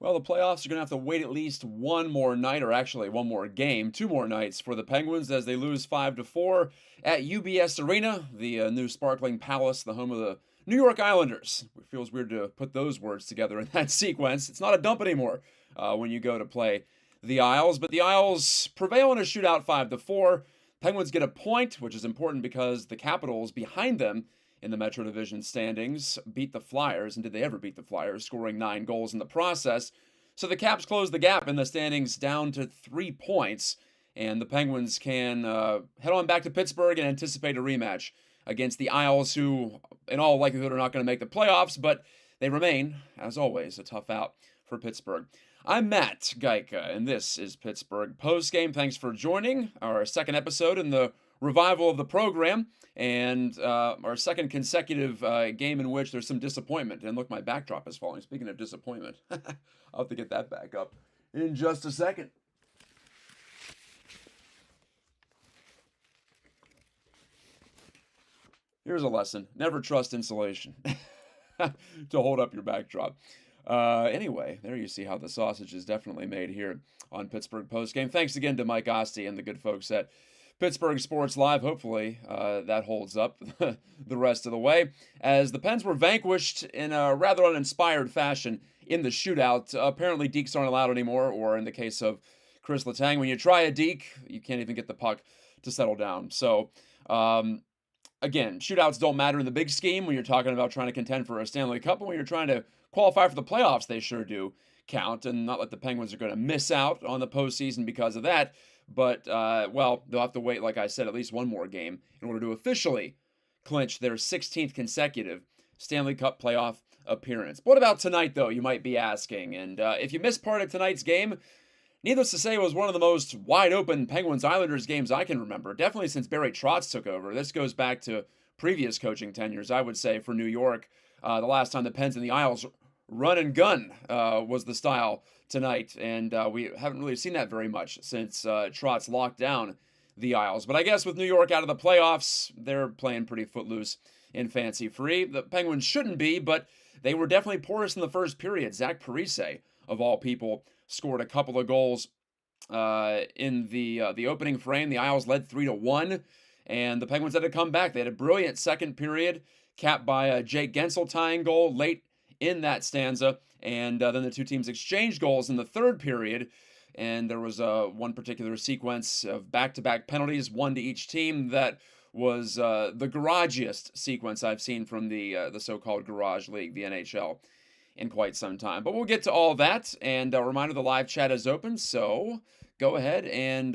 Well, the playoffs are going to have to wait at least one more night, or actually one more game, two more nights for the Penguins as they lose 5-4 at UBS Arena, the new sparkling palace, the home of the New York Islanders. It feels weird to put those words together in that sequence. It's not a dump anymore when you go to play the Isles, but the Isles prevail in a shootout 5-4. Penguins get a point, which is important because the Capitals behind them in the Metro Division standings beat the Flyers, and did they ever beat the Flyers, scoring 9 goals in the process. So the Caps close the gap in the standings down to 3 points, and the Penguins can head on back to Pittsburgh and anticipate a rematch against the Isles, who in all likelihood are not going to make the playoffs, but they remain, as always, a tough out for Pittsburgh. I'm Matt Gajtka, and this is Pittsburgh Postgame. Thanks for joining our second episode in the revival of the program, and our second consecutive game in which there's some disappointment. And look, my backdrop is falling. Speaking of disappointment, I'll have to get that back up in just a second. Here's a lesson. Never trust insulation to hold up your backdrop. Anyway, there you see how the sausage is definitely made here on Pittsburgh Postgame. Thanks again to Mike Osti and the good folks at Pittsburgh Sports Live. Hopefully that holds up the rest of the way, as the Pens were vanquished in a rather uninspired fashion in the shootout. Apparently dekes aren't allowed anymore, or in the case of Chris Letang, when you try a deke, you can't even get the puck to settle down. So, again, shootouts don't matter in the big scheme when you're talking about trying to contend for a Stanley Cup, but when you're trying to qualify for the playoffs, they sure do count, and not that the Penguins are going to miss out on the postseason because of that. But, well, they'll have to wait, like I said, at least one more game in order to officially clinch their 16th consecutive Stanley Cup playoff appearance. What about tonight, though, you might be asking? And if you missed part of tonight's game, needless to say, it was one of the most wide-open Penguins-Islanders games I can remember, definitely since Barry Trotz took over. This goes back to previous coaching tenures, I would say, for New York. The last time the Pens and the Isles run and gun was the style tonight, and we haven't really seen that very much since Trotz locked down the Isles. But I guess with New York out of the playoffs, they're playing pretty footloose and fancy-free. The Penguins shouldn't be, but they were definitely porous in the first period. Zach Parise, of all people, scored a couple of goals in the opening frame. The Isles led 3-1, and the Penguins had to come back. They had a brilliant second period, capped by a Jake Gensel tying goal late in that stanza, and then the two teams exchanged goals in the third period, and there was one particular sequence of back-to-back penalties, one to each team, that was the garagiest sequence I've seen from the so-called Garage League, the NHL, in quite some time. But we'll get to all that, and a reminder, the live chat is open, so go ahead and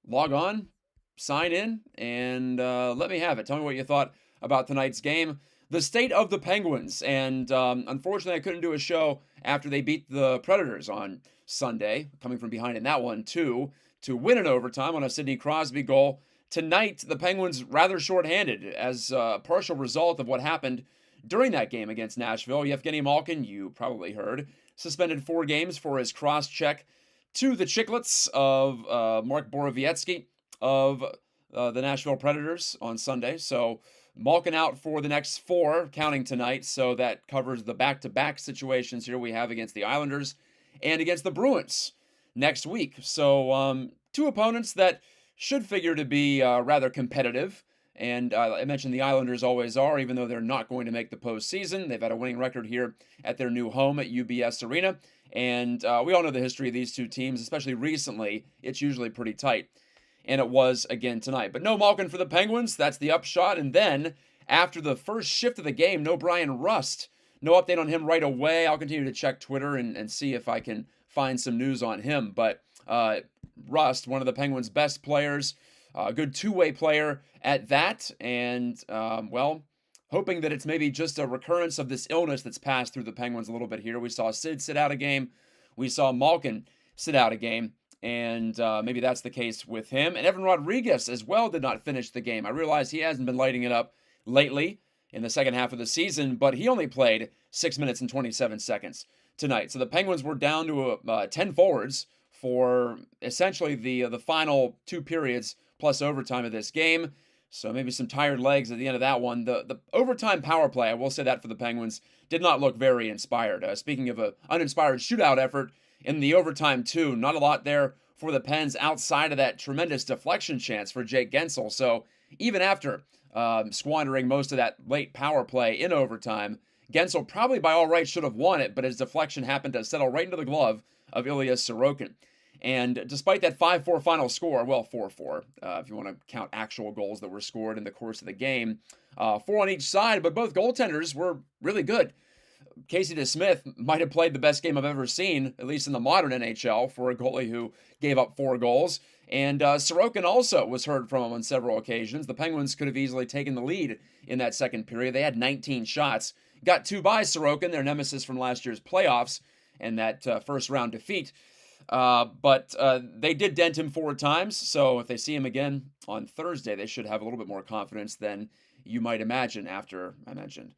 log on, sign in, and let me have it. Tell me what you thought about tonight's game. The state of the Penguins, and unfortunately I couldn't do a show after they beat the Predators on Sunday, coming from behind in that one too, to win in overtime on a Sidney Crosby goal. Tonight, the Penguins rather shorthanded as a partial result of what happened during that game against Nashville. Yevgeny Malkin, you probably heard, suspended 4 games for his cross-check to the Chicklets of Mark Borowiecki of the Nashville Predators on Sunday. So Malkin out for the next 4, counting tonight, so that covers the back-to-back situations here we have against the Islanders and against the Bruins next week. So 2 opponents that should figure to be rather competitive, and I mentioned the Islanders always are, even though they're not going to make the postseason. They've had a winning record here at their new home at UBS Arena, and we all know the history of these two teams, especially recently. It's usually pretty tight. And it was again tonight. But no Malkin for the Penguins. That's the upshot. And then, after the first shift of the game, no Brian Rust. No update on him right away. I'll continue to check Twitter and see if I can find some news on him. But Rust, one of the Penguins' best players, a good two-way player at that. And, well, hoping that it's maybe just a recurrence of this illness that's passed through the Penguins a little bit here. We saw Sid sit out a game. We saw Malkin sit out a game. And maybe that's the case with him. And Evan Rodriguez as well did not finish the game. I realize he hasn't been lighting it up lately in the second half of the season, but he only played 6 minutes and 27 seconds tonight. So the Penguins were down to 10 forwards for essentially the final 2 periods plus overtime of this game. So maybe some tired legs at the end of that one. The overtime power play, I will say that for the Penguins, did not look very inspired. Speaking of an uninspired shootout effort in the overtime too, not a lot there for the Pens outside of that tremendous deflection chance for Jake Gensel. So even after squandering most of that late power play in overtime, Gensel probably by all rights should have won it, but his deflection happened to settle right into the glove of Ilya Sorokin. And despite that 5-4 final score, well, 4-4, if you want to count actual goals that were scored in the course of the game, 4 on each side, but both goaltenders were really good. Casey DeSmith might have played the best game I've ever seen, at least in the modern NHL, for a goalie who gave up 4 goals. And Sorokin also was heard from on several occasions. The Penguins could have easily taken the lead in that second period. They had 19 shots. Got 2 by Sorokin, their nemesis from last year's playoffs, and that first round defeat. But they did dent him 4 times, so if they see him again on Thursday, they should have a little bit more confidence than you might imagine after, I mentioned,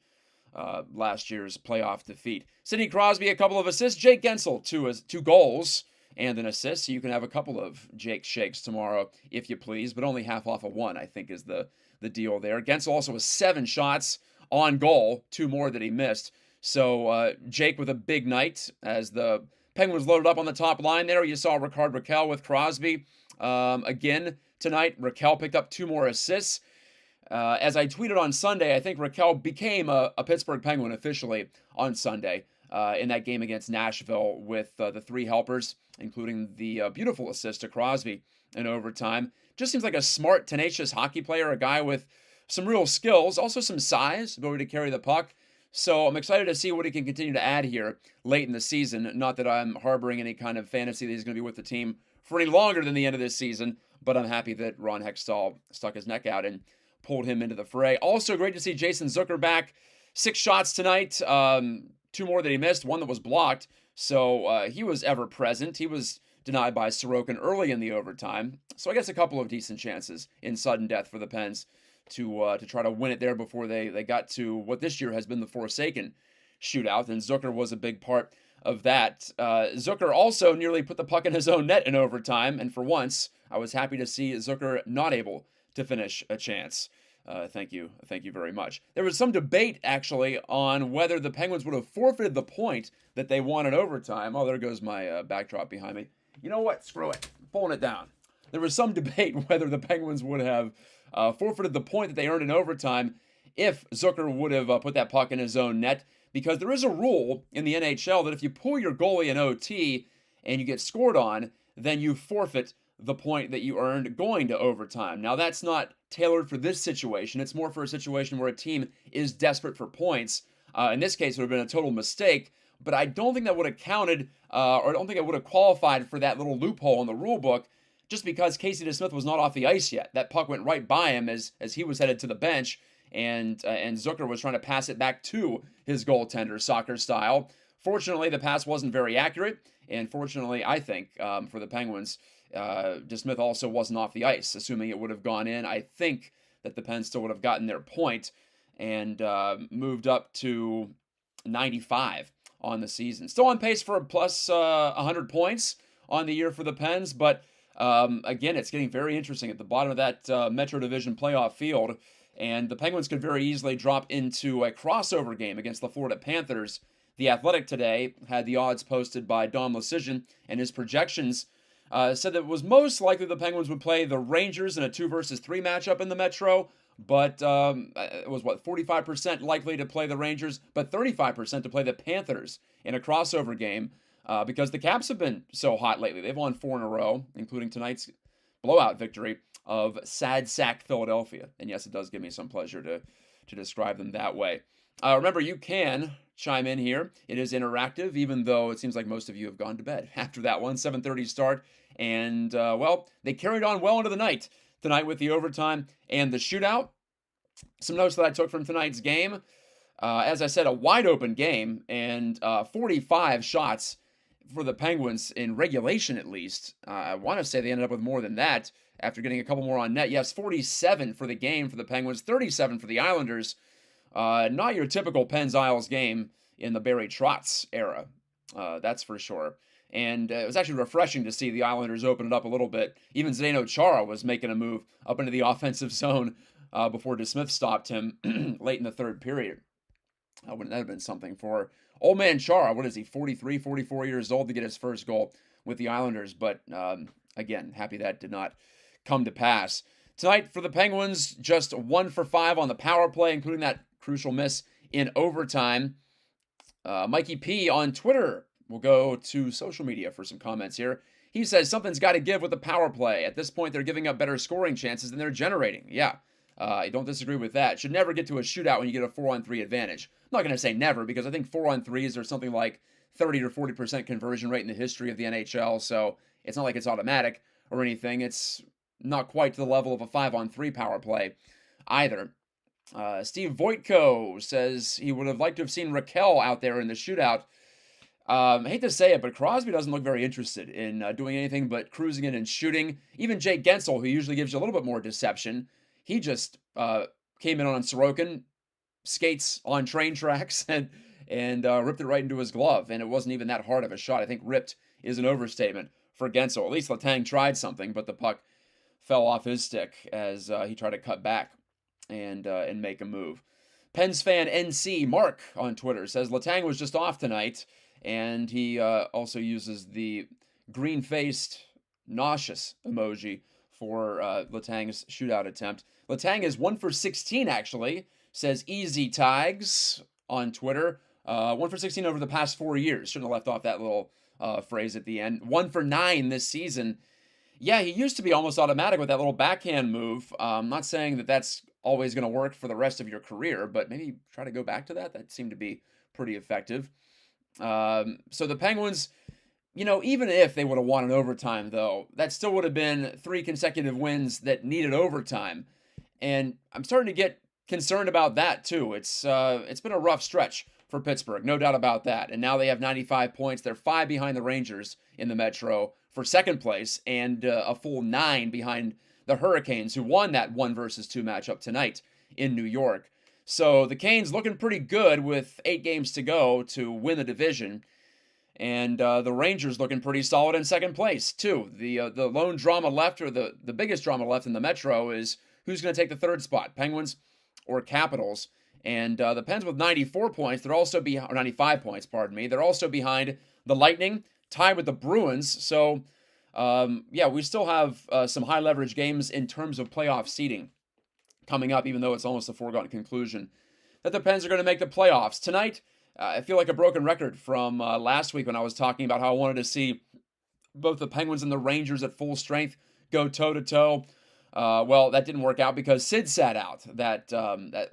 last year's playoff defeat. Sidney Crosby, a couple of assists. Jake Gensel, 2 goals and an assist. So you can have a couple of Jake shakes tomorrow, if you please, but only half off of 1, I think, is the deal there. Gensel also has 7 shots on goal, 2 more that he missed. So Jake with a big night as the Penguins loaded up on the top line there. You saw Rickard Rakell with Crosby. Again, tonight, Rakell picked up 2 more assists. As I tweeted on Sunday, I think Rakell became a Pittsburgh Penguin officially on Sunday in that game against Nashville with the 3 helpers, including the beautiful assist to Crosby in overtime. Just seems like a smart, tenacious hockey player, a guy with some real skills, also some size, ability to carry the puck. So I'm excited to see what he can continue to add here late in the season. Not that I'm harboring any kind of fantasy that he's going to be with the team for any longer than the end of this season, but I'm happy that Ron Hextall stuck his neck out and pulled him into the fray. Also great to see Jason Zucker back. 6 shots tonight, 2 more that he missed, 1 that was blocked. So he was ever present. He was denied by Sorokin early in the overtime. So I guess a couple of decent chances in sudden death for the Pens to try to win it there before they got to what this year has been the Forsaken shootout, and Zucker was a big part of that. Zucker also nearly put the puck in his own net in overtime, and for once, I was happy to see Zucker not able to finish a chance. Thank you very much. There was some debate, actually, on whether the Penguins would have forfeited the point that they won in overtime. Oh, there goes my backdrop behind me. You know what? Screw it. I'm pulling it down. There was some debate whether the Penguins would have forfeited the point that they earned in overtime if Zucker would have put that puck in his own net, because there is a rule in the NHL that if you pull your goalie in OT and you get scored on, then you forfeit the point that you earned going to overtime. Now, that's not tailored for this situation. It's more for a situation where a team is desperate for points. In this case, it would have been a total mistake, but I don't think that would have counted, or I don't think it would have qualified for that little loophole in the rule book, just because Casey DeSmith was not off the ice yet. That puck went right by him as he was headed to the bench, and Zucker was trying to pass it back to his goaltender, soccer style. Fortunately, the pass wasn't very accurate, and fortunately, I think, for the Penguins, DeSmith also wasn't off the ice. Assuming it would have gone in, I think that the Pens still would have gotten their point and moved up to 95 on the season. Still on pace for a plus 100 points on the year for the Pens, but again, it's getting very interesting at the bottom of that Metro Division playoff field, and the Penguins could very easily drop into a crossover game against the Florida Panthers. The Athletic today had the odds posted by Dom Lucian, and his projections said that it was most likely the Penguins would play the Rangers in a 2 versus 3 matchup in the Metro, but it was, 45% likely to play the Rangers, but 35% to play the Panthers in a crossover game. Because the Caps have been so hot lately. They've won 4 in a row, including tonight's blowout victory of sad sack Philadelphia. And yes, it does give me some pleasure to describe them that way. Remember, you can chime in here. It is interactive, even though it seems like most of you have gone to bed after that one, 7:30 start. And, they carried on well into the night tonight with the overtime and the shootout. Some notes that I took from tonight's game. As I said, a wide open game and 45 shots for the Penguins in regulation, at least. I want to say they ended up with more than that after getting a couple more on net. Yes, 47 for the game for the Penguins, 37 for the Islanders. Not your typical Pens-Isles game in the Barry Trotz era, that's for sure. And it was actually refreshing to see the Islanders open it up a little bit. Even Zdeno Chara was making a move up into the offensive zone before DeSmith stopped him late in the third period. Wouldn't that have been something for old man Chara? What is he, 43, 44 years old to get his first goal with the Islanders? But again, happy that did not come to pass. Tonight for the Penguins, just 1 for 5 on the power play, including that crucial miss in overtime. Mikey P on Twitter. We'll go to social media for some comments here. He says something's got to give with the power play. At this point, they're giving up better scoring chances than they're generating. Yeah, I don't disagree with that. Should never get to a shootout when you get a 4-on-3 advantage. I'm not going to say never, because I think 4-on-3s are something like 30 or 40% conversion rate in the history of the NHL, so it's not like it's automatic or anything. It's not quite to the level of a 5-on-3 power play either. Steve Voitko says he would have liked to have seen Raquel out there in the shootout. I hate to say it, but Crosby doesn't look very interested in doing anything but cruising in and shooting. Even Jake Gensel, who usually gives you a little bit more deception, he just came in on Sorokin, skates on train tracks, and ripped it right into his glove. And it wasn't even that hard of a shot. I think ripped is an overstatement for Gensel. At least Letang tried something, but the puck fell off his stick as he tried to cut back and make a move. Pens fan NC Mark on Twitter says Letang was just off tonight. And he also uses the green-faced, nauseous emoji for Letang's shootout attempt. Letang is 1 for 16, actually, says Easy Tigers on Twitter. 1 for 16 over the past 4 years. Shouldn't have left off that little phrase at the end. 1 for 9 this season. Yeah, he used to be almost automatic with that little backhand move. I'm not saying that that's always going to work for the rest of your career, but maybe try to go back to that. That seemed to be pretty effective. So the Penguins, even if they would have won in overtime, though, that still would have been 3 consecutive wins that needed overtime. And I'm starting to get concerned about that, too. It's been a rough stretch for Pittsburgh, no doubt about that. And now they have 95 points. They're 5 behind the Rangers in the Metro for second place, and a full 9 behind the Hurricanes, who won that 1 versus 2 matchup tonight in New York. So the Canes looking pretty good with 8 games to go to win the division. And the Rangers looking pretty solid in second place, too. The lone drama left, or the biggest drama left in the Metro, is who's going to take the third spot, Penguins or Capitals. And the Pens with 94 points, they're also behind, 95 points, pardon me. They're also behind the Lightning, tied with the Bruins. So, we still have some high leverage games in terms of playoff seeding coming up, even though it's almost a foregone conclusion that the Pens are going to make the playoffs. Tonight, I feel like a broken record from last week when I was talking about how I wanted to see both the Penguins and the Rangers at full strength go toe-to-toe. Well, that didn't work out because Sid sat out that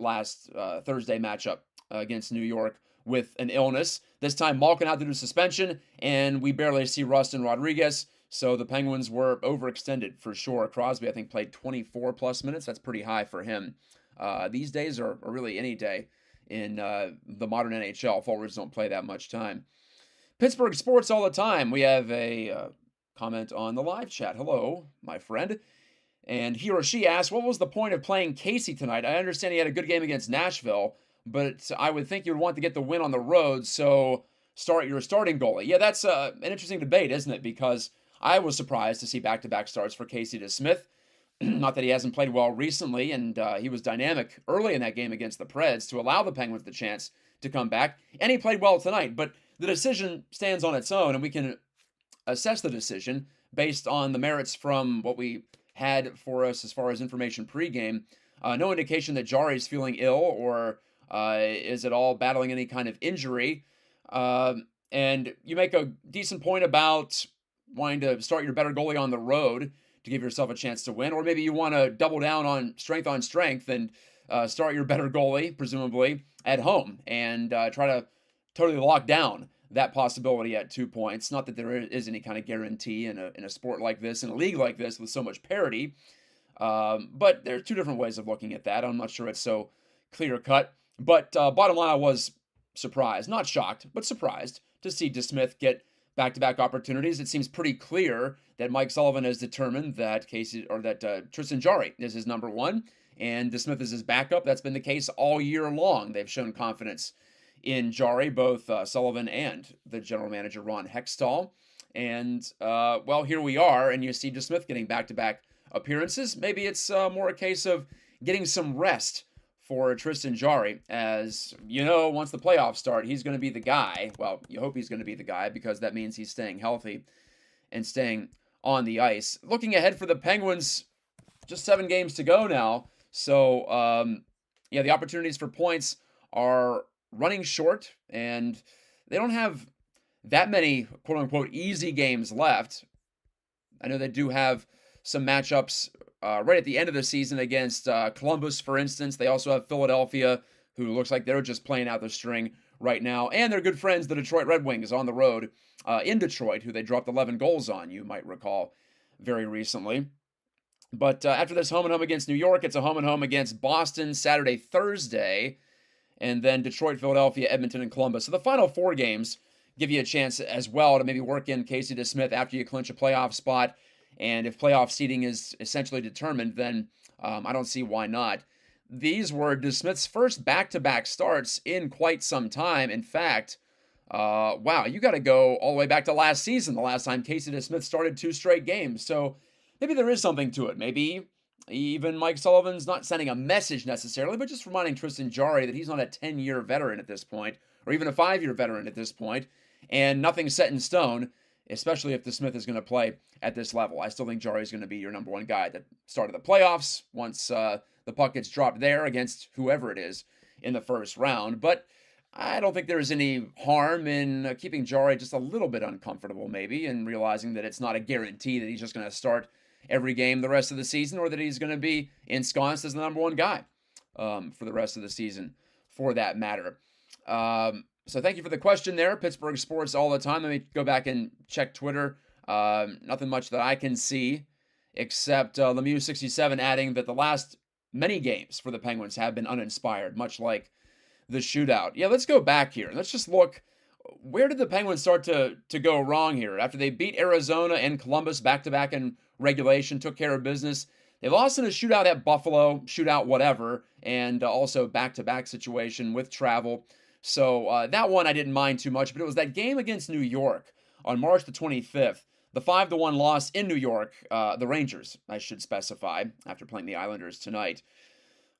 last Thursday matchup against New York with an illness. This time, Malkin out due to suspension, and we barely see Rustin Rodriguez. So the Penguins were overextended for sure. Crosby, I think, played 24-plus minutes. That's pretty high for him. These days, or really any day in the modern NHL, forwards don't play that much time. Pittsburgh Sports all the time. We have a comment on the live chat. Hello, my friend. And he or she asked, what was the point of playing Casey tonight? I understand he had a good game against Nashville, but I would think you'd want to get the win on the road, so start your starting goalie. Yeah, that's an interesting debate, isn't it? Because I was surprised to see back-to-back starts for Casey DeSmith. Not that he hasn't played well recently, and he was dynamic early in that game against the Preds to allow the Penguins the chance to come back, and he played well tonight. But the decision stands on its own, and we can assess the decision based on the merits from what we had for us as far as information pregame. No indication that Jari's feeling ill or is at all battling any kind of injury. And you make a decent point about wanting to start your better goalie on the road to give yourself a chance to win. Or maybe you want to double down on strength and start your better goalie, presumably, at home and try to totally lock down that possibility at 2 points. Not that there is any kind of guarantee in a sport like this, in a league like this with so much parity. But there are 2 different ways of looking at that. I'm not sure it's so clear-cut. But bottom line, I was surprised, not shocked, but surprised to see DeSmith get back-to-back opportunities. It seems pretty clear that Mike Sullivan has determined that Tristan Jarry is his number 1, and DeSmith is his backup. That's been the case all year long. They've shown confidence in Jarry, both Sullivan and the general manager, Ron Hextall. And, here we are, and you see DeSmith getting back-to-back appearances. Maybe it's more a case of getting some rest for Tristan Jarry, as you know, once the playoffs start, he's going to be the guy. Well, you hope he's going to be the guy because that means he's staying healthy and staying on the ice. Looking ahead for the Penguins, just 7 games to go now. So, yeah, the opportunities for points are running short, and they don't have that many quote unquote easy games left. I know they do have some matchups right at the end of the season against Columbus, for instance. They also have Philadelphia, who looks like they're just playing out the string right now. And their good friends, the Detroit Red Wings, on the road in Detroit, who they dropped 11 goals on, you might recall, very recently. But after this home and home against New York, it's a home and home against Boston Saturday, Thursday, and then Detroit, Philadelphia, Edmonton, and Columbus. So the final 4 games give you a chance as well to maybe work in Casey DeSmith after you clinch a playoff spot. And if playoff seeding is essentially determined, then I don't see why not. These were DeSmith's first back-to-back starts in quite some time. In fact, wow, you got to go all the way back to last season, the last time Casey DeSmith started 2 straight games. So maybe there is something to it. Maybe even Mike Sullivan's not sending a message necessarily, but just reminding Tristan Jarry that he's not a 10-year veteran at this point, or even a 5-year veteran at this point, and nothing's set in stone, especially if DeSmith is going to play at this level. I still think Jarry is going to be your number 1 guy at the start of the playoffs once the puck gets dropped there against whoever it is in the first round. But I don't think there's any harm in keeping Jarry just a little bit uncomfortable maybe, and realizing that it's not a guarantee that he's just going to start every game the rest of the season, or that he's going to be ensconced as the number 1 guy for the rest of the season, for that matter. So thank you for the question there, Pittsburgh Sports all the time. Let me go back and check Twitter. Nothing much that I can see, except Lemieux67 adding that the last many games for the Penguins have been uninspired, much like the shootout. Yeah, let's go back here. Let's just look. Where did the Penguins start to go wrong here? After they beat Arizona and Columbus back-to-back in regulation, took care of business, they lost in a shootout at Buffalo, shootout whatever, and also back-to-back situation with travel. So that one I didn't mind too much, but it was that game against New York on March the 25th, the 5-1 loss in New York, the Rangers, I should specify, after playing the Islanders tonight.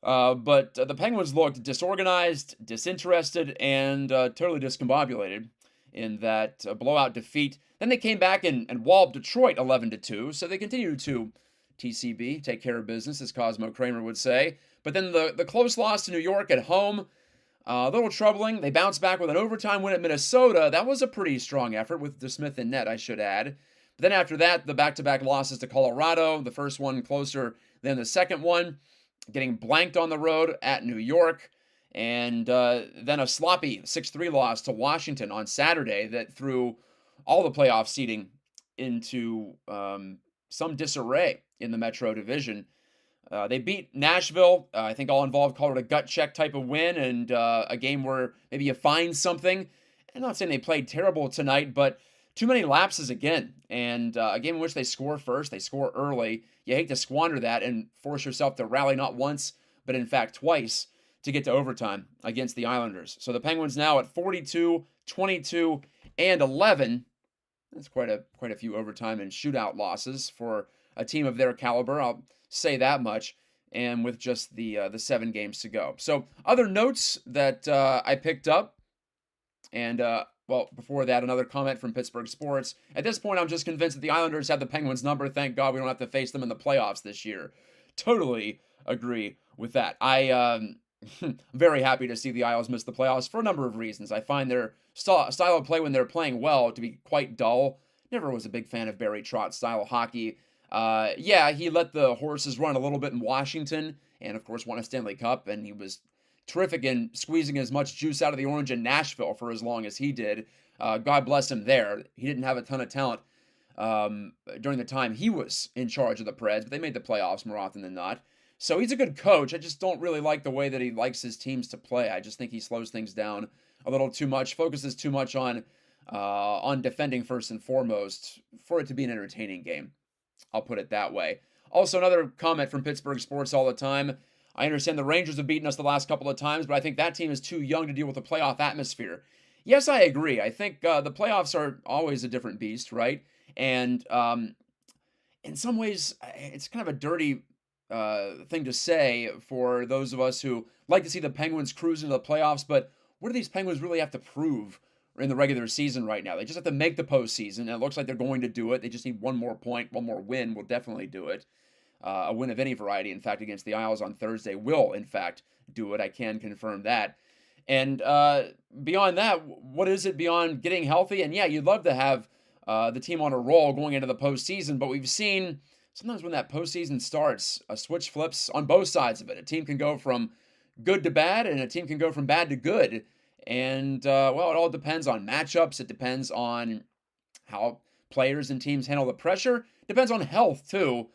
But the Penguins looked disorganized, disinterested, and totally discombobulated in that blowout defeat. Then they came back and walloped Detroit 11-2, so they continued to TCB, take care of business, as Cosmo Kramer would say. But then the close loss to New York at home, a little troubling. They bounced back with an overtime win at Minnesota. That was a pretty strong effort with DeSmith in net, I should add. But then after that, the back-to-back losses to Colorado, the first one closer than the second one, getting blanked on the road at New York, and then a sloppy 6-3 loss to Washington on Saturday that threw all the playoff seeding into some disarray in the Metro Division. They beat Nashville. I think all involved called it a gut check type of win, and a game where maybe you find something. I'm not saying they played terrible tonight, but too many lapses again. And a game in which they score first, they score early. You hate to squander that and force yourself to rally not once, but in fact twice to get to overtime against the Islanders. So the Penguins now at 42, 22, and 11. That's quite a few overtime and shootout losses for a team of their caliber. I'll say that much, and with just the 7 games to go. So other notes that I picked up, and well, before that, another comment from Pittsburgh Sports. At this point, I'm just convinced that the Islanders have the Penguins' number. Thank God we don't have to face them in the playoffs this year. Totally agree with that. I'm very happy to see the Isles miss the playoffs for a number of reasons. I find their style of play when they're playing well to be quite dull. Never was a big fan of Barry Trotz's style of hockey. Yeah, he let the horses run a little bit in Washington, and of course won a Stanley Cup, and he was terrific in squeezing as much juice out of the orange in Nashville for as long as he did. God bless him there. He didn't have a ton of talent during the time he was in charge of the Preds, but they made the playoffs more often than not. So he's a good coach. I just don't really like the way that he likes his teams to play. I just think he slows things down a little too much, focuses too much on defending first and foremost for it to be an entertaining game. I'll put it that way. Also, another comment from Pittsburgh Sports all the time. I understand the Rangers have beaten us the last couple of times, but I think that team is too young to deal with the playoff atmosphere. Yes, I agree. I think the playoffs are always a different beast, right? And in some ways, it's kind of a dirty thing to say for those of us who like to see the Penguins cruise into the playoffs, but what do these Penguins really have to prove in the regular season right now? They just have to make the postseason, and it looks like they're going to do it. They just need one more point, one more win will definitely do it. A win of any variety, in fact, against the Isles on Thursday will, in fact, do it. I can confirm that. And beyond that, what is it beyond getting healthy? And yeah, you'd love to have the team on a roll going into the postseason, but we've seen sometimes when that postseason starts, a switch flips on both sides of it. A team can go from good to bad, and a team can go from bad to good. And well, it all depends on matchups. It depends on how players and teams handle the pressure. Depends on health too,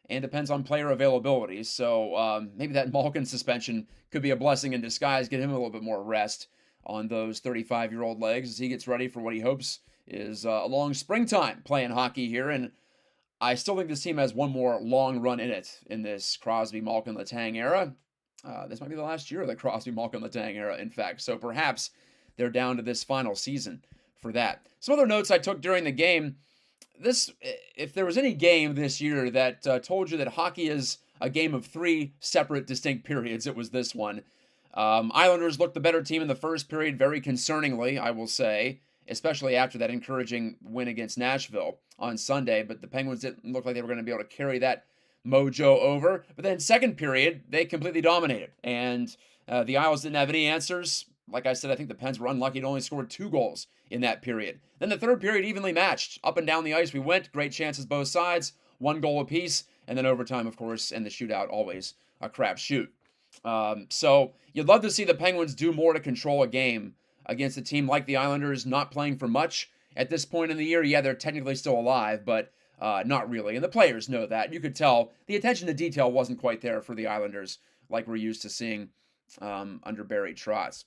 and depends on player availability. So maybe that Malkin suspension could be a blessing in disguise. Get him a little bit more rest on those 35-year-old legs as he gets ready for what he hopes is a long springtime playing hockey here. And I still think this team has one more long run in it in this Crosby, Malkin, Letang era. This might be the last year of the Crosby, Malkin, Letang era, in fact. So perhaps they're down to this final season for that. Some other notes I took during the game. If there was any game this year that told you that hockey is a game of three separate, distinct periods, it was this one. Islanders looked the better team in the first period, very concerningly, I will say, especially after that encouraging win against Nashville on Sunday. But the Penguins didn't look like they were going to be able to carry that mojo over. But then second period, they completely dominated. And the Isles didn't have any answers. Like I said, I think the Pens were unlucky to only score 2 goals in that period. Then the third period evenly matched. Up and down the ice we went. Great chances both sides. 1 goal apiece. And then overtime, of course, and the shootout, always a crapshoot. So you'd love to see the Penguins do more to control a game against a team like the Islanders, not playing for much at this point in the year. Yeah, they're technically still alive, but not really. And the players know that. You could tell the attention to detail wasn't quite there for the Islanders like we're used to seeing under Barry Trotz.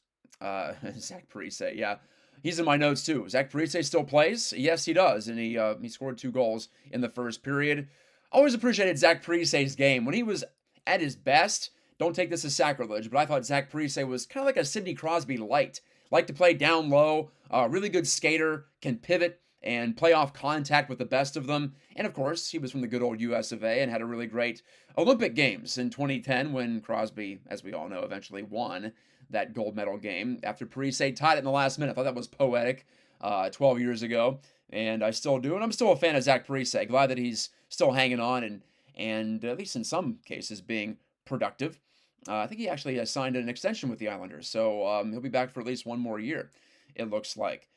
Zach Parise, yeah. He's in my notes too. Zach Parise still plays? Yes, he does. And he scored 2 goals in the first period. Always appreciated Zach Parise's game. When he was at his best, don't take this as sacrilege, but I thought Zach Parise was kind of like a Sidney Crosby light. Liked to play down low, really good skater, can pivot and play off contact with the best of them. And of course, he was from the good old US of A and had a really great Olympic Games in 2010 when Crosby, as we all know, eventually won that gold medal game after Parise tied it in the last minute. I thought that was poetic 12 years ago, and I still do. And I'm still a fan of Zach Parise. Glad that he's still hanging on and at least in some cases being productive. I think he actually has signed an extension with the Islanders, so he'll be back for at least 1 more year, it looks like.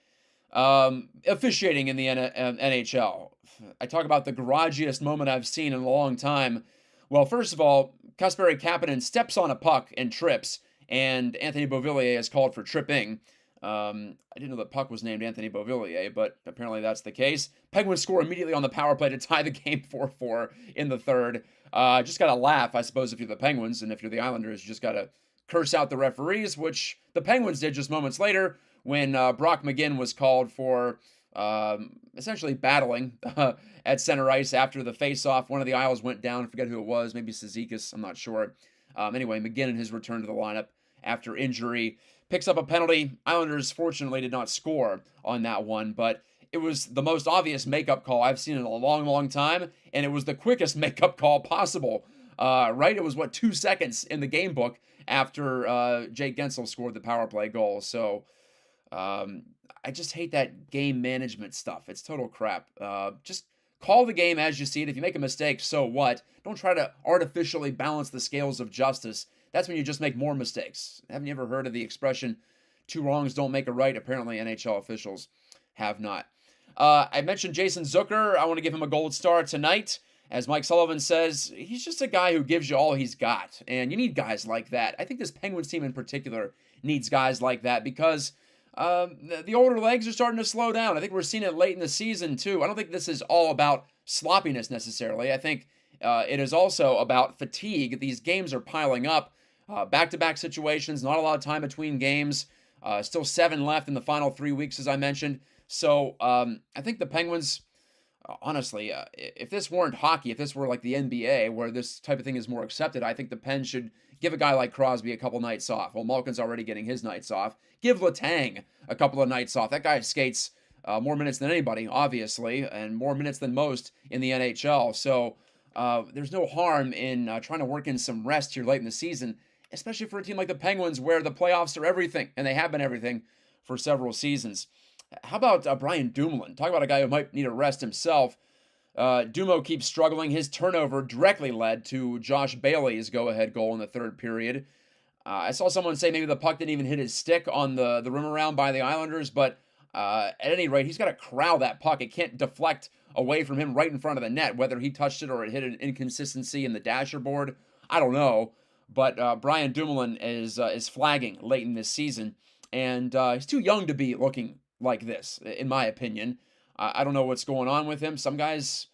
Officiating in the NHL. I talk about the garagiest moment I've seen in a long time. Well, first of all, Kasperi Kapanen steps on a puck and trips, and Anthony Beauvillier is called for tripping. I didn't know the puck was named Anthony Beauvillier, but apparently that's the case. Penguins score immediately on the power play to tie the game 4-4 in the third. Just got to laugh, I suppose, if you're the Penguins, and if you're the Islanders, you just got to curse out the referees, which the Penguins did just moments later when Brock McGinn was called for essentially battling at center ice after the face-off. One of the Isles went down. I forget who it was. Maybe Cizikas. I'm not sure. Anyway, McGinn in his return to the lineup after injury picks up a penalty. Islanders, fortunately, did not score on that one, but it was the most obvious makeup call I've seen in a long, long time, and it was the quickest makeup call possible. Right? It was, 2 seconds in the game book after Jake Gensel scored the power play goal. So I just hate that game management stuff. It's total crap. Just call the game as you see it. If you make a mistake, so what? Don't try to artificially balance the scales of justice. That's when you just make more mistakes. Haven't you ever heard of the expression, 2 wrongs don't make a right? Apparently NHL officials have not. I mentioned Jason Zucker. I want to give him a gold star tonight. As Mike Sullivan says, he's just a guy who gives you all he's got. And you need guys like that. I think this Penguins team in particular needs guys like that because the older legs are starting to slow down. I think we're seeing it late in the season, too. I don't think this is all about sloppiness necessarily. I think it is also about fatigue. These games are piling up. Back-to-back situations, not a lot of time between games. Still 7 left in the final 3 weeks, as I mentioned. So I think the Penguins, honestly, if this weren't hockey, if this were like the NBA, where this type of thing is more accepted, I think the Pens should give a guy like Crosby a couple nights off. Well, Malkin's already getting his nights off. Give Letang a couple of nights off. That guy skates more minutes than anybody, obviously, and more minutes than most in the NHL. So there's no harm in trying to work in some rest here late in the season, especially for a team like the Penguins where the playoffs are everything, and they have been everything for several seasons. How about Brian Dumoulin? Talk about a guy who might need a rest himself. Dumo keeps struggling. His turnover directly led to Josh Bailey's go-ahead goal in the third period. I saw someone say maybe the puck didn't even hit his stick on the rim around by the Islanders, but at any rate, he's got to corral that puck. It can't deflect away from him right in front of the net, whether he touched it or it hit an inconsistency in the dasher board. I don't know, but Brian Dumoulin is flagging late in this season, and he's too young to be looking like this, in my opinion. I don't know what's going on with him. Some guys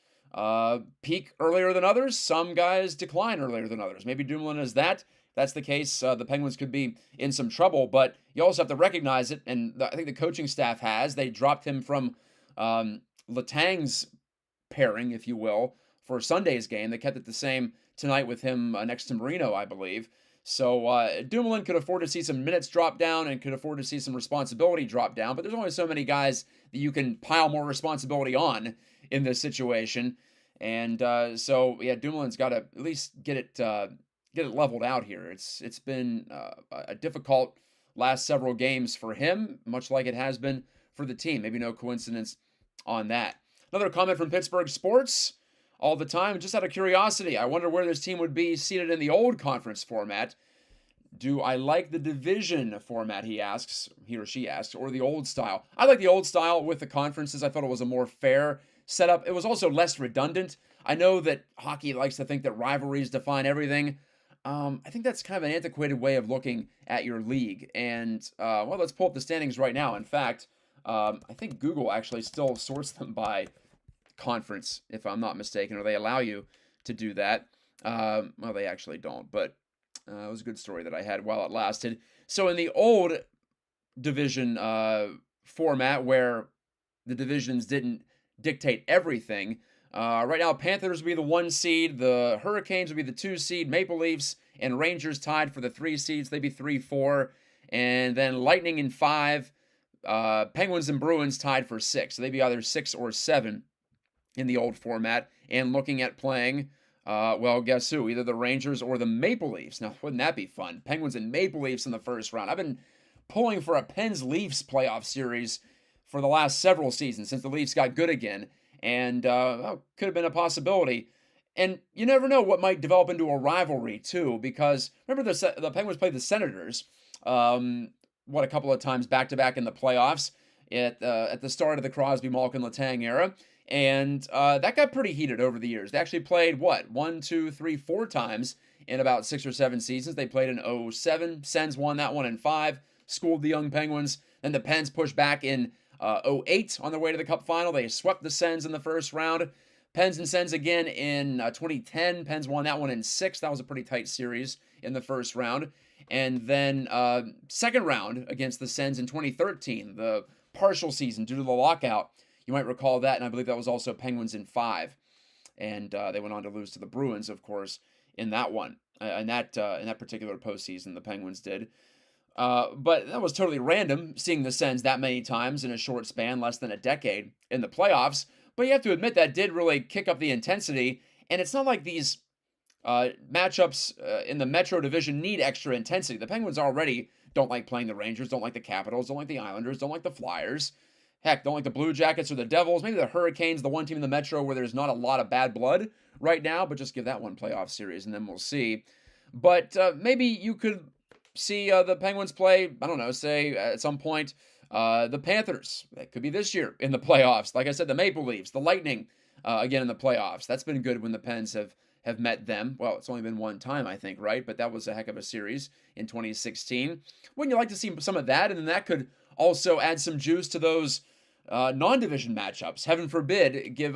peak earlier than others. Some guys decline earlier than others. Maybe Dumoulin is that. If that's the case, the Penguins could be in some trouble, but you also have to recognize it, and I think the coaching staff has. They dropped him from Letang's pairing, if you will, for Sunday's game. They kept it the same tonight with him next to Marino, I believe. So Dumoulin could afford to see some minutes drop down and could afford to see some responsibility drop down, but there's only so many guys that you can pile more responsibility on in this situation. And so, yeah, Dumoulin's got to at least get it leveled out here. It's been a difficult last several games for him, much like it has been for the team. Maybe no coincidence on that. Another comment from Pittsburgh Sports. All the time, just out of curiosity, I wonder where this team would be seated in the old conference format. Do I like the division format, he or she asks, or the old style? I like the old style with the conferences. I thought it was a more fair setup. It was also less redundant. I know that hockey likes to think that rivalries define everything. I think that's kind of an antiquated way of looking at your league. And, well, let's pull up the standings right now. In fact, I think Google actually still sorts them by conference, if I'm not mistaken, or they allow you to do that. Well, they actually don't, but it was a good story that I had while it lasted. So in the old division format, where the divisions didn't dictate everything, right now Panthers would be the 1 seed, the Hurricanes would be the 2 seed, Maple Leafs and Rangers tied for the 3 seeds. They'd be 3-4, and then Lightning in 5, Penguins and Bruins tied for 6. So they'd be either 6 or 7 in the old format, and looking at playing, well, guess who? Either the Rangers or the Maple Leafs. Now, wouldn't that be fun? Penguins and Maple Leafs in the first round. I've been pulling for a Pens-Leafs playoff series for the last several seasons since the Leafs got good again, and well, could have been a possibility. And you never know what might develop into a rivalry, too, because remember the Penguins played the Senators, a couple of times back-to-back in the playoffs at the start of the Crosby, Malkin, Letang era. And that got pretty heated over the years. They actually played, 1, 2, 3, 4 times in about 6 or 7 seasons. They played in 07. Sens won that one in 5, schooled the young Penguins. Then the Pens pushed back in 08 on their way to the Cup final. They swept the Sens in the first round. Pens and Sens again in 2010. Pens won that one in 6. That was a pretty tight series in the first round. And then second round against the Sens in 2013, the partial season due to the lockout. You might recall that, and I believe that was also Penguins in 5. And they went on to lose to the Bruins, of course, in that one. In that particular postseason, the Penguins did. But that was totally random, seeing the Sens that many times in a short span, less than a decade, in the playoffs. But you have to admit that did really kick up the intensity. And it's not like these matchups in the Metro Division need extra intensity. The Penguins already don't like playing the Rangers, don't like the Capitals, don't like the Islanders, don't like the Flyers. Heck, don't like the Blue Jackets or the Devils. Maybe the Hurricanes, the one team in the Metro where there's not a lot of bad blood right now, but just give that one playoff series and then we'll see. But maybe you could see the Penguins play, I don't know, say at some point the Panthers. That could be this year in the playoffs. Like I said, the Maple Leafs, the Lightning again in the playoffs. That's been good when the Pens have met them. Well, it's only been one time, I think, right? But that was a heck of a series in 2016. Wouldn't you like to see some of that? And then that could also add some juice to those non-division matchups. Heaven forbid, give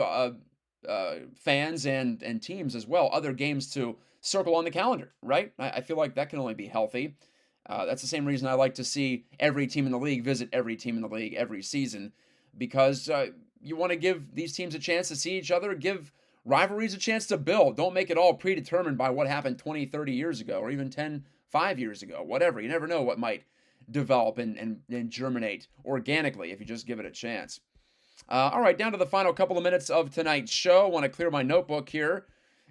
fans and teams as well other games to circle on the calendar, right? I feel like that can only be healthy. That's the same reason I like to see every team in the league visit every team in the league every season, because you want to give these teams a chance to see each other, give rivalries a chance to build. Don't make it all predetermined by what happened 20, 30 years ago, or even 10, 5 years ago, whatever. You never know what might develop and germinate organically if you just give it a chance. All right, down to the final couple of minutes of tonight's show. I want to clear my notebook here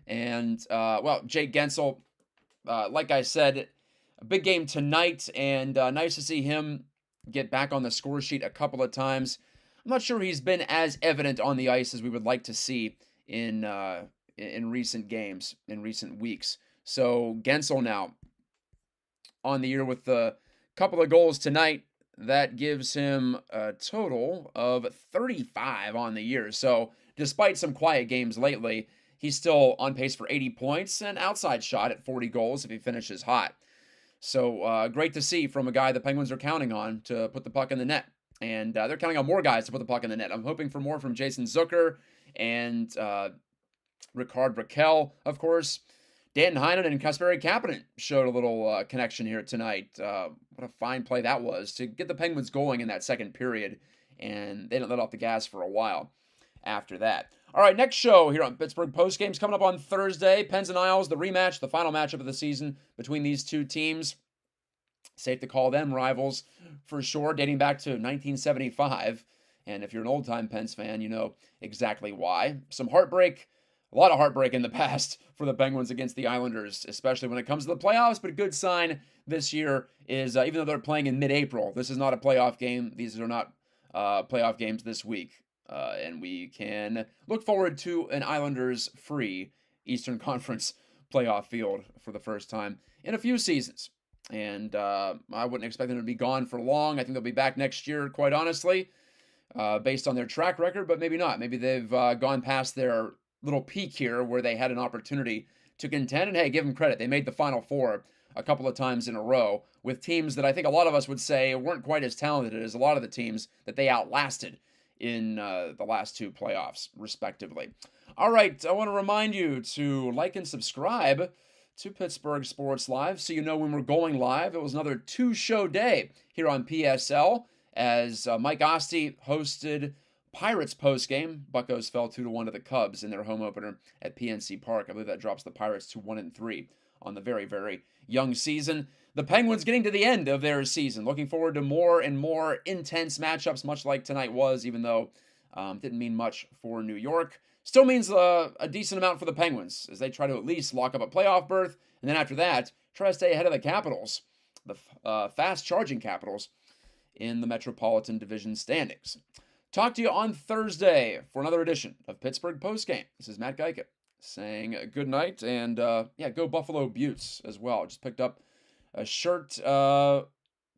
And, well, Jake Gensel, like I said, a big game tonight, and nice to see him get back on the score sheet a couple of times. I'm not sure he's been as evident on the ice as we would like to see in recent games, in recent weeks. So Gensel now on the year with a couple of goals tonight. That gives him a total of 35 on the year. So despite some quiet games lately, he's still on pace for 80 points and outside shot at 40 goals if he finishes hot. So great to see from a guy the Penguins are counting on to put the puck in the net. And they're counting on more guys to put the puck in the net. I'm hoping for more from Jason Zucker and Ricard Raquel, of course. Dan Heinen and Kasperi Kapanen showed a little connection here tonight. What a fine play that was to get the Penguins going in that second period, and they didn't let off the gas for a while after that. All right, next show here on Pittsburgh Postgame's coming up on Thursday. Pens and Isles, the rematch, the final matchup of the season between these two teams. Safe to call them rivals for sure, dating back to 1975. And if you're an old-time Pens fan, you know exactly why. Some heartbreak, a lot of heartbreak in the past for the Penguins against the Islanders, especially when it comes to the playoffs. But a good sign this year is, even though they're playing in mid-April, this is not a playoff game. These are not playoff games this week. And we can look forward to an Islanders-free Eastern Conference playoff field for the first time in a few seasons. And I wouldn't expect them to be gone for long. I think they'll be back next year, quite honestly, based on their track record, but maybe not. Maybe they've gone past their little peak here where they had an opportunity to contend. And hey, give them credit. They made the Final Four a couple of times in a row with teams that I think a lot of us would say weren't quite as talented as a lot of the teams that they outlasted in the last two playoffs, respectively. All right, I want to remind you to like and subscribe to Pittsburgh Sports Live so you know when we're going live. It was another two-show day here on PSL as Mike Osti hosted Pirates postgame. Buccos fell 2-1 to the Cubs in their home opener at PNC Park. I believe that drops the Pirates to 1-3 on the very, very young season. The Penguins getting to the end of their season. Looking forward to more and more intense matchups, much like tonight was, even though didn't mean much for New York. Still means a decent amount for the Penguins as they try to at least lock up a playoff berth. And then after that, try to stay ahead of the Capitals, the fast-charging Capitals, in the Metropolitan Division standings. Talk to you on Thursday for another edition of Pittsburgh Postgame. This is Matt Gajtka saying good night, and go Buffalo Beauts as well. Just picked up a shirt for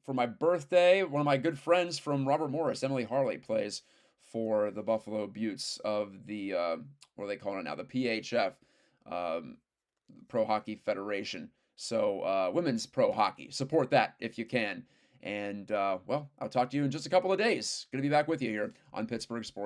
my birthday. One of my good friends from Robert Morris, Emily Harley, plays for the Buffalo Beauts of the, what are they calling it now? The PHF, Pro Hockey Federation. So, women's pro hockey. Support that if you can. And, I'll talk to you in just a couple of days. Going to be back with you here on Pittsburgh Sports.